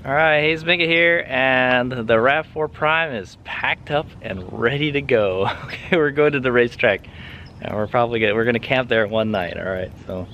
Alright, Hayes Mega here, and the Rav4 Prime is packed up and ready to go. Okay, we're going to the racetrack, and we're gonna camp there one night. Alright, so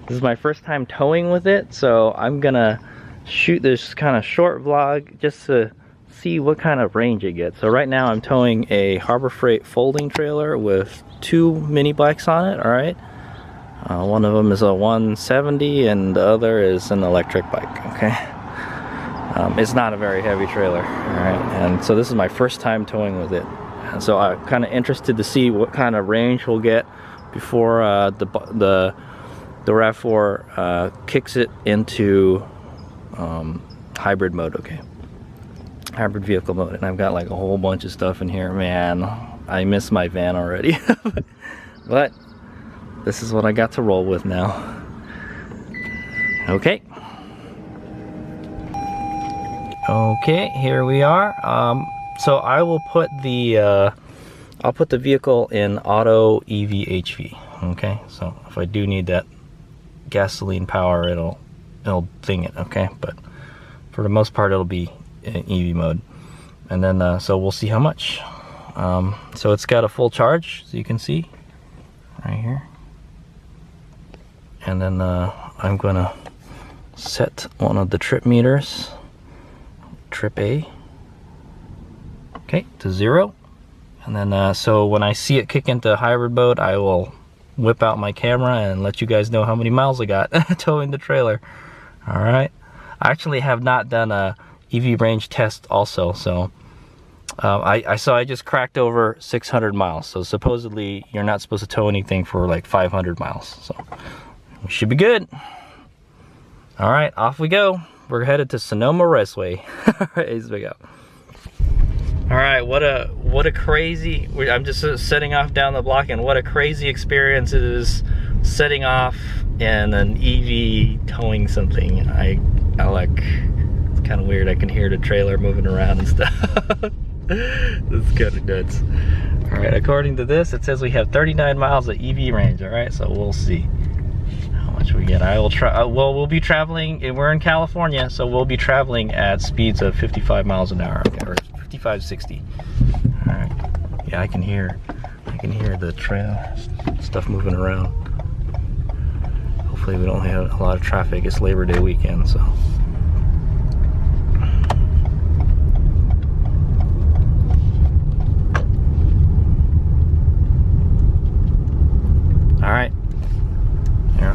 this is my first time towing with it, so I'm gonna shoot this kind of short vlog just to see what kind of range it gets. So right now I'm towing a Harbor Freight folding trailer with two mini bikes on it. Alright, one of them is a 170 and the other is an electric bike. Okay. It's not a very heavy trailer, alright, and so this is my first time towing with it, and so I'm kind of interested to see what kind of range we'll get before the Rav4 kicks it into hybrid mode. Okay, hybrid vehicle mode, and I've got like a whole bunch of stuff in here. Man, I miss my van already. But this is what I got to roll with now. Okay, here we are. So I will put the I'll put the vehicle in auto EV/HV. Okay, so if I do need that gasoline power, it'll thing it. Okay, but for the most part, it'll be in EV mode. And then so we'll see how much. So it's got a full charge, so you can see right here. And then I'm gonna set one of the trip meters. Trip A, okay, to 0, and then so when I see it kick into hybrid mode, I will whip out my camera and let you guys know how many miles I got towing the trailer. All right, I actually have not done a EV range test also, so I just cracked over 600 miles. So supposedly you're not supposed to tow anything for like 500 miles, so we should be good. All right, off we go. We're headed to Sonoma Raceway. Alright, big up. Alright, what a crazy, I'm just setting off down the block, and what a crazy experience it is setting off in an EV towing something. I like, it's kind of weird. I can hear the trailer moving around and stuff. That's kind of nuts. Alright, according to this, it says we have 39 miles of EV range. Alright, so we'll see much we get. I will try. Well, we'll be traveling, and we're in California, so we'll be traveling at speeds of 55 miles an hour, okay, or 55, 60. All right. Yeah, I can hear the trail stuff moving around. Hopefully, we don't have a lot of traffic. It's Labor Day weekend, so. All right.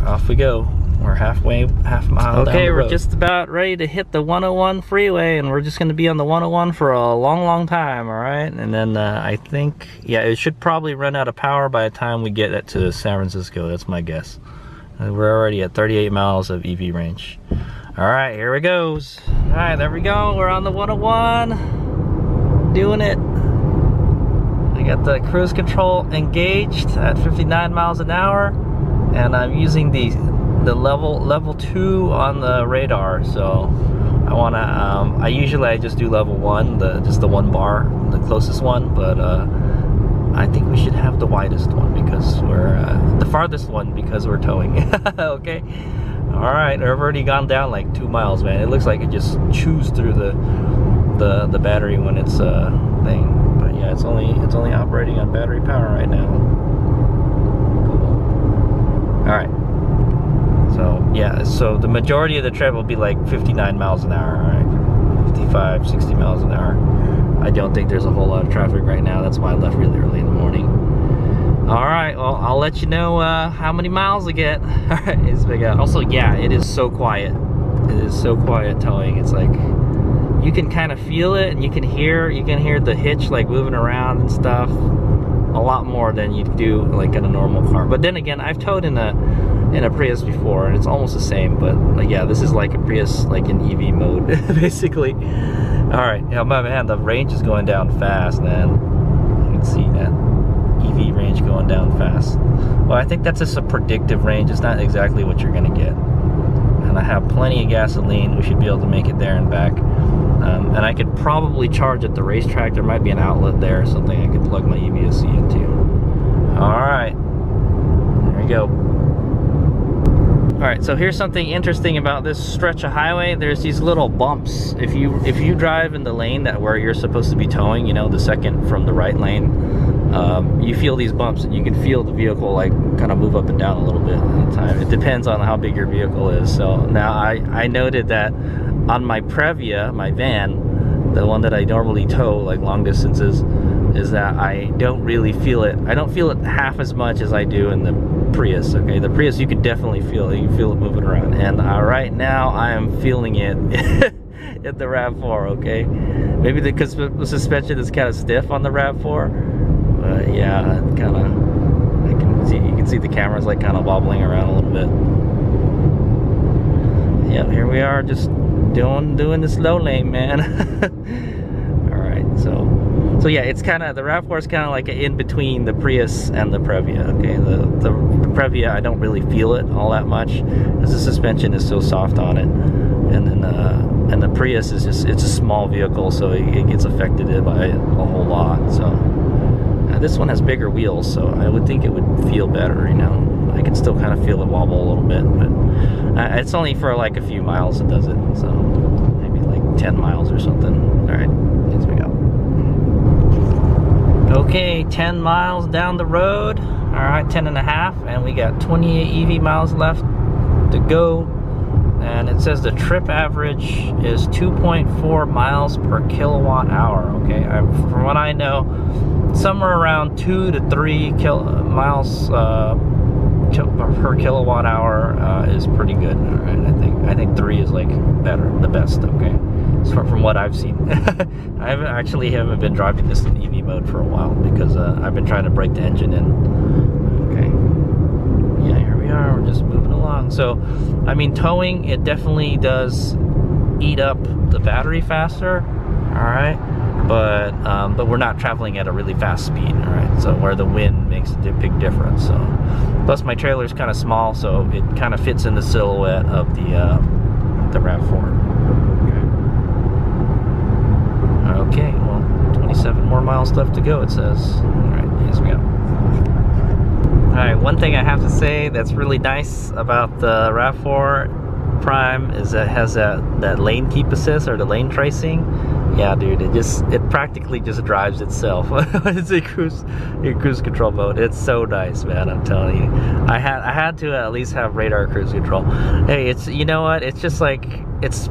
Off we go. We're half mile down the road. Okay, we're just about ready to hit the 101 freeway, and we're just going to be on the 101 for a long time. All right, and then I think, yeah, it should probably run out of power by the time we get it to San Francisco. That's my guess. We're already at 38 miles of EV range. All right, here it goes. All right, there we go. We're on the 101, doing it. I got the cruise control engaged at 59 miles an hour. And I'm using the level 2 on the radar, so I wanna I usually just do level 1, just the one bar, the closest one, but I think we should have the widest one because we're the farthest one because we're towing. Okay, all right, I've already gone down like 2 miles, man. It looks like it just chews through the battery when it's thing, but yeah, it's only operating on battery power right now. Alright, so yeah, so the majority of the trip will be like 59 miles an hour, alright, 55, 60 miles an hour. I don't think there's a whole lot of traffic right now. That's why I left really early in the morning. Alright, well, I'll let you know how many miles I get. Alright, it's big out. Also, yeah, it is so quiet. It is so quiet towing. It's like, you can kind of feel it, and you can hear the hitch like moving around and stuff. A lot more than you do like in a normal car. But then again, I've towed in a Prius before, and it's almost the same. But like, yeah, this is like a Prius, like in EV mode, basically. All right, yeah, man, the range is going down fast, man. You can see that EV range going down fast. Well, I think that's just a predictive range. It's not exactly what you're gonna get. And I have plenty of gasoline. We should be able to make it there and back. And I could probably charge at the racetrack. There might be an outlet there or something I could plug my EVSC into. All right, there we go. All right, so here's something interesting about this stretch of highway. There's these little bumps. If you drive in the lane that where you're supposed to be towing, you know, the second from the right lane, you feel these bumps, and you can feel the vehicle like kind of move up and down a little bit at a time. It depends on how big your vehicle is. So now I noted that on my Previa, my van, the one that I normally tow like long distances, is that I don't really feel it. I don't feel it half as much as I do in the Prius. Okay, the Prius you could definitely feel it. You can feel it moving around, and right now I am feeling it at the Rav4. Okay, maybe because the suspension is kind of stiff on the Rav4, but yeah, kind of. You can see the camera's like kind of wobbling around a little bit. Yeah, here we are, just doing the slow lane, man. All right, so yeah, it's kind of, the Rav4 is kind of like in between the Prius and the Previa. Okay, the Previa, I don't really feel it all that much because the suspension is so soft on it, and then and the Prius is just, it's a small vehicle, so it gets affected by a whole lot. So this one has bigger wheels, so I would think it would feel better. You know, I can still kind of feel it wobble a little bit, but it's only for like a few miles it does it, so maybe like 10 miles or something. All right, here we go. Okay, 10 miles down the road. All right, 10 and a half, and we got 28 EV miles left to go. And it says the trip average is 2.4 miles per kilowatt hour. Okay, from what I know, somewhere around 2 to 3 miles per kilowatt hour is pretty good. All right, I think 3 is like the best. Okay, so from what I've seen. I haven't been driving this in EV mode for a while because I've been trying to break the engine in. Okay, yeah, here we are. We're just moving along. So, I mean, towing, it definitely does eat up the battery faster. All right, but we're not traveling at a really fast speed. All right, so where the wind makes a big difference. So, plus my trailer is kind of small, so it kind of fits in the silhouette of the Rav4. Okay, well, 27 more miles left to go, it says. All right, here we go. All right, one thing I have to say that's really nice about the Rav4 Prime is that it has that lane keep assist, or the lane tracing. Yeah, dude, it practically just drives itself. It's a cruise control mode. It's so nice, man. I'm telling you, I had to at least have radar cruise control. Hey, it's, you know what? It's just like, it's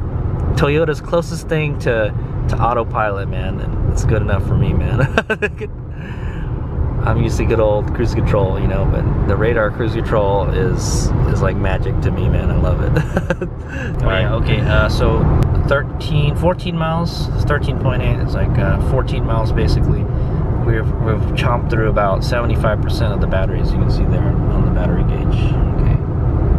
Toyota's closest thing to autopilot, man, and it's good enough for me, man. I'm used to good old cruise control, you know, but the radar cruise control is like magic to me, man. I love it. All right, okay, so 14 miles, it's 13.8, it's like 14 miles basically. We've chomped through about 75% of the battery, as you can see there on the battery gauge. Okay.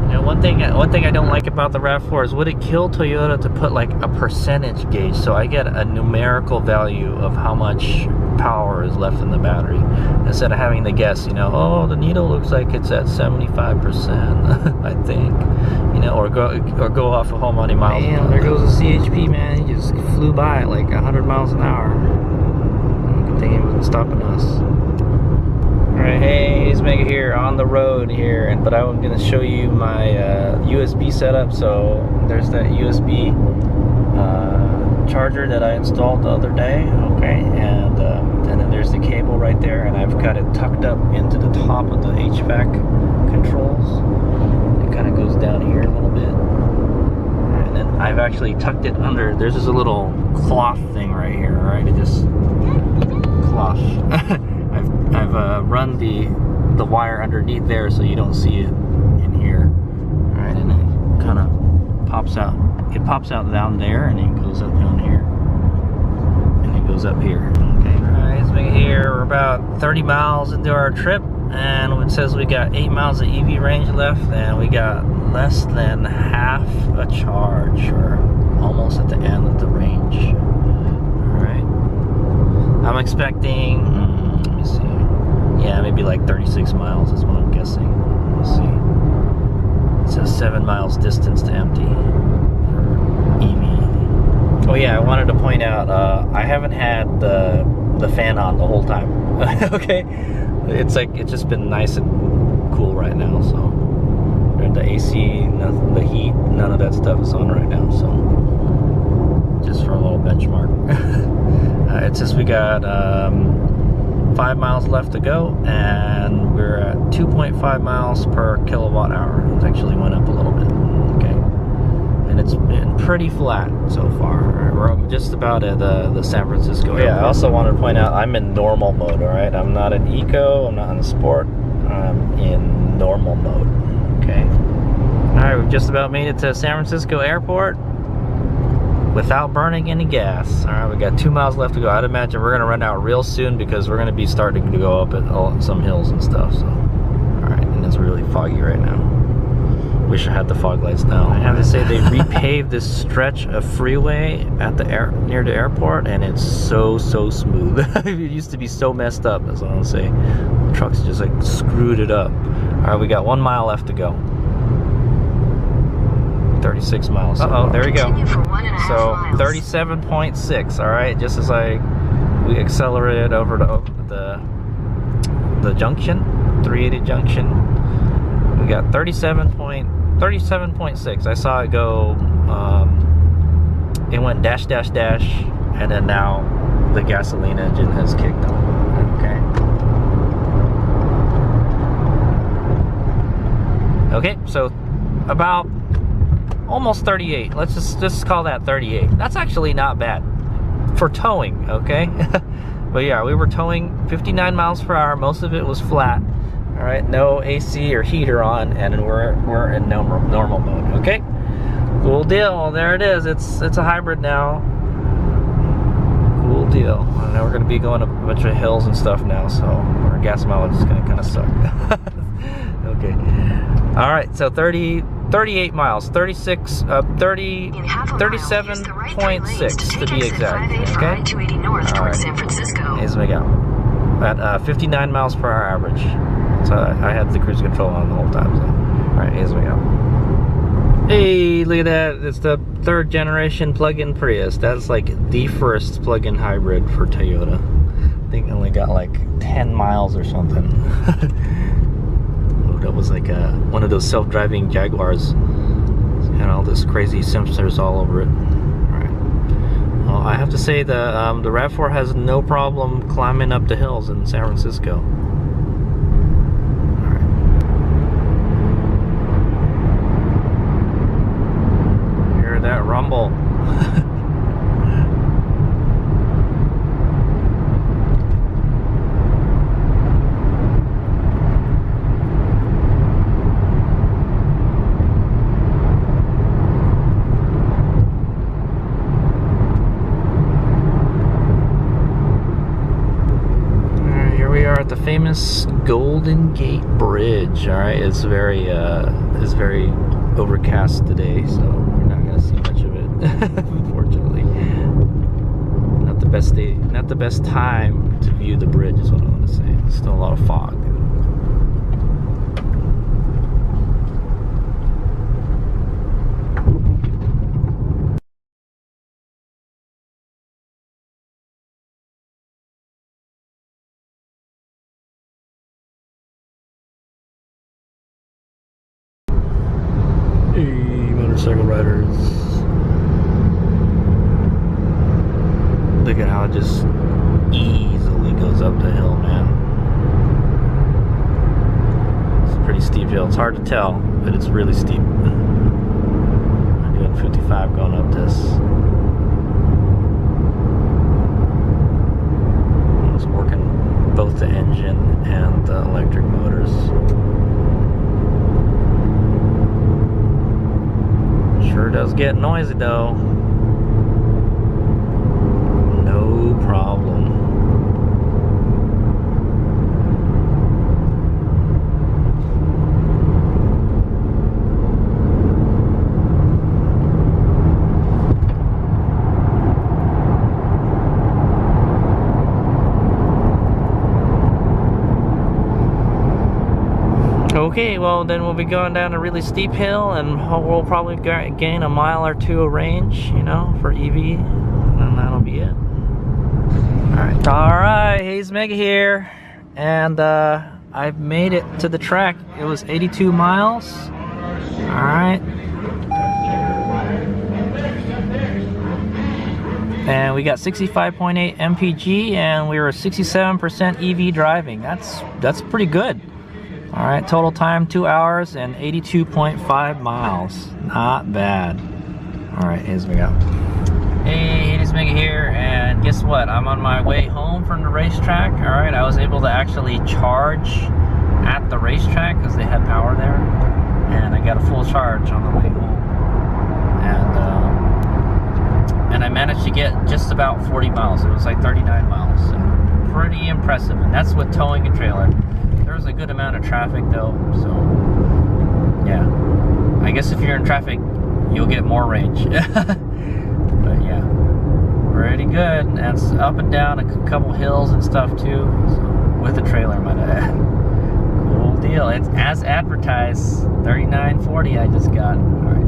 You know, one thing I don't like about the Rav4 is, would it kill Toyota to put like a percentage gauge, so I get a numerical value of how much power is left in the battery, instead of having to guess, you know, oh, the needle looks like it's at 75%, I think, you know, or go off of how many miles. Damn, there goes the CHP, man. He just flew by at like 100 miles an hour. Good thing he wasn't stopping us. Alright, hey, it's Mega here on the road here, but I'm going to show you my USB setup. So there's that USB charger that I installed the other day, okay, and then there's the cable right there, and I've got it tucked up into the top of the HVAC controls. It kind of goes down here a little bit, and then I've actually tucked it under. There's this little cloth thing right here, right? It just cloth. I've run the wire underneath there so you don't see it in here. All right, and it kind of pops out. It pops out down there, and it goes up down here, and it goes up here. Okay, all right, it's Mega here. We're about 30 miles into our trip, and it says we got 8 miles of EV range left, and we got less than half a charge, or almost at the end of the range. All right, I'm expecting, let me see, yeah, maybe like 36 miles is what I'm guessing. Let's see. It says 7 miles distance to empty for EV. Oh yeah, I wanted to point out, I haven't had the fan on the whole time. Okay, it's like, it's just been nice and cool right now, so the AC, nothing, the heat, none of that stuff is on right now. So just for a little benchmark. It says we got 5 miles left to go, and we're at 2.5 miles per kilowatt hour. It actually went up a little bit. Okay, and it's been pretty flat so far. We're just about at the San Francisco airport. Yeah, I also wanted to point out I'm in normal mode. All right, I'm not in eco. I'm not in sport. I'm in normal mode. Okay. All right, we've just about made it to San Francisco airport without burning any gas. All right, we got 2 miles left to go. I'd imagine we're gonna run out real soon because we're gonna be starting to go up at some hills and stuff. So, all right, and it's really foggy right now. Wish I had the fog lights now. I have to say they repaved this stretch of freeway at the near the airport, and it's so smooth. It used to be so messed up. That's what I want to say. The trucks just like screwed it up. All right, we got 1 mile left to go. 36 miles. Uh-oh, there we go. So 37.6. All right, just as we accelerated over the junction, 380 junction, we got 37.6. I saw it go. It went dash, and then now the gasoline engine has kicked on. Okay. Okay, so about almost 38. Let's just call that 38. That's actually not bad for towing, okay? But yeah, we were towing 59 miles per hour. Most of it was flat. All right, no AC or heater on, and we're in normal mode. Okay, cool deal. There it is. It's a hybrid now. Cool deal. I know we're gonna be going up a bunch of hills and stuff now, so our gas mileage is gonna kind of suck. Okay. All right, so 38 miles, 37.6 to be exact. Okay. All right. Here's we go. At 59 miles per hour average. So I had the cruise control on the whole time. So. All right, here's we go. Hey, look at that. It's the 3rd generation plug-in Prius. That's like the first plug-in hybrid for Toyota. I think it only got like 10 miles or something. Oh, that was like one of those self-driving Jaguars. And all this crazy sensors all over it. Alright. Well, I have to say the Rav4 has no problem climbing up the hills in San Francisco. Alright. Hear that rumble. The famous Golden Gate Bridge. All right, it's very overcast today, so we're not gonna see much of it. Unfortunately, not the best day, not the best time to view the bridge is what I want to say. There's still a lot of fog. Motorcycle riders. Look at how it just easily goes up the hill, man. It's a pretty steep hill. It's hard to tell, but it's really steep. I'm doing 55 going up this. It's working both the engine and the electric motors. Sure does get noisy though. No problem. Okay, well then we'll be going down a really steep hill, and we'll probably gain a mile or two of range, you know, for EV, and that'll be it. Alright, Hayes Mega here, and I've made it to the track. It was 82 miles, Alright. And we got 65.8 mpg, and we were 67% EV driving. That's pretty good. All right, total time 2 hours and 82.5 miles. Not bad. All right, here's we go. Hey, it is Mega here, and guess what? I'm on my way home from the racetrack. All right, I was able to actually charge at the racetrack because they had power there, and I got a full charge on the way home. And I managed to get just about 40 miles. It was like 39 miles. So pretty impressive, and that's with towing a trailer. There was a good amount of traffic though, so yeah. I guess if you're in traffic, you'll get more range. But yeah, pretty good. That's up and down a couple hills and stuff too, so, with a trailer, might I add. Cool deal. It's as advertised, 39.40 I just got. All right.